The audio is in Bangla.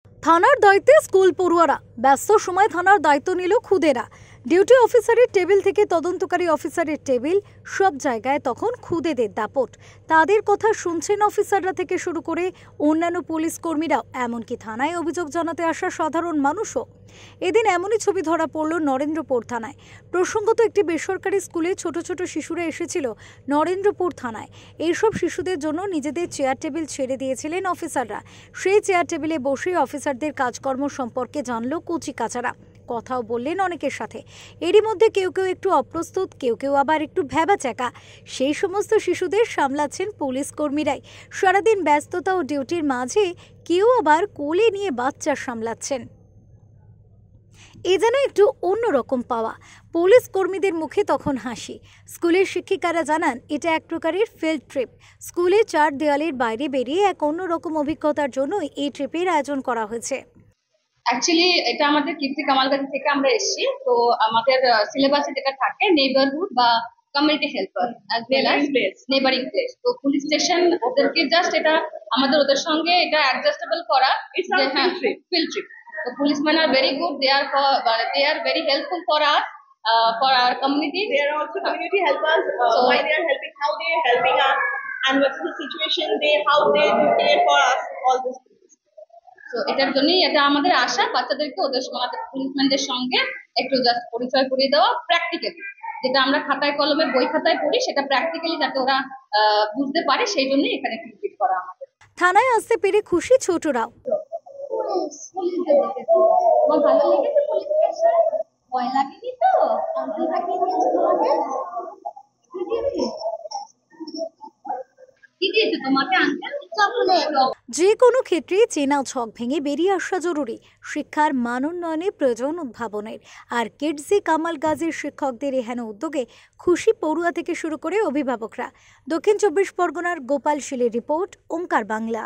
থানার দায়িত্বে স্কুল পড়ুয়ারা, ব্যস্ত সময় থানার দায়িত্ব নিল খুদেরা। ডিউটি অফিসারের টেবিল থেকে তদন্তকারী অফিসারের টেবিল, সব জায়গায় তখন খুদেদের দাপট। তাদের কথা শুনছেন অফিসাররা থেকে শুরু করে অন্যান্য পুলিশ কর্মীরাও, এমনকি থানায় অভিযোগ জানাতে আসা সাধারণ মানুষও। এদিন এমনই ছবি ধরা পড়ল নরেন্দ্রপুর থানায়। প্রসঙ্গত, একটি বেসরকারি স্কুলে ছোট ছোট শিশুরা এসেছিল নরেন্দ্রপুর থানায়। এইসব শিশুদের জন্য নিজেদের চেয়ার টেবিল ছেড়ে দিয়েছিলেন অফিসাররা। সেই চেয়ার টেবিলে বসে অফিসারদের কাজকর্ম সম্পর্কে জানলো কচি কাচারা, কথাও বললেন অনেকের সাথে। এরই মধ্যে কেউ কেউ একটু অপ্রস্তুত, কেউ কেউ আবার একটু ভ্যাবাচ্যাকা। সেই সমস্ত শিশুদের সামলাচ্ছেন পুলিশ কর্মীরাই। সারাদিন ব্যস্ততা ও ডিউটির মাঝে কেউ আবার কোলে নিয়ে বাচ্চা সামলাচ্ছেন। এ যেন একটু অন্যরকম পাওয়া। পুলিশ কর্মীদের মুখে তখন হাসি। স্কুলের শিক্ষিকারা জানান, এটা এক প্রকারের ফিল্ড ট্রিপ। স্কুলের চার দেওয়ালের বাইরে বেরিয়ে এক অন্যরকম অভিজ্ঞতার জন্য এই ট্রিপের আয়োজন করা হয়েছে। অ্যাকচুয়ালি এটা আমাদের কীর্তি কামালগঞ্জ থেকে আমরা এসেছি। তো আমাদের সিলেবাসে যেটা থাকে নেইবারহুড বা community helper as well as neighbouring place. তো পুলিশ স্টেশন ওদেরকে জাস্ট এটা আমাদের ওদের সঙ্গে এটা অ্যাডজাস্টেবল করা, field trip. The policemen are very good. They are very helpful for us, for our community. They are also community helpers. Why they are helping, how they are helping us, and what is the situation how they do care for us. All this. So এটার জন্যই এটা আমাদের আশা, বাচ্চাদেরকে ওদের আমাদের পুলিশম্যানদের সঙ্গে একটু জাস্ট পরিচয় করিয়ে দেওয়া, প্র্যাকটিক্যালি যেটা আমরা খাতায় কলমে বই খাতায় পড়ি সেটা প্র্যাকটিক্যালি যাতে ওরা বুঝতে পারে, সেই জন্যই এখানে ট্রিট করা আমাদের। থানায় আসতে পেরে খুশি ছোটরাও। তোমার ভালো লেগেছে পুলিশ স্টেশন? ভয় লাগেনি তো? যে কোনো ক্ষেত্রে চেনা ছক ভেঙে বেরিয়ে আসা জরুরি। শিক্ষার মান উন্নয়নে প্রয়োজন উদ্ভাবনের। আর কীর্তি কামালগঞ্জের শিক্ষকদের এহেন উদ্যোগে খুশি পড়ুয়া থেকে শুরু করে অভিভাবকরা। দক্ষিণ 24 পরগনার গোপাল শীলের রিপোর্ট, ওঙ্কার বাংলা।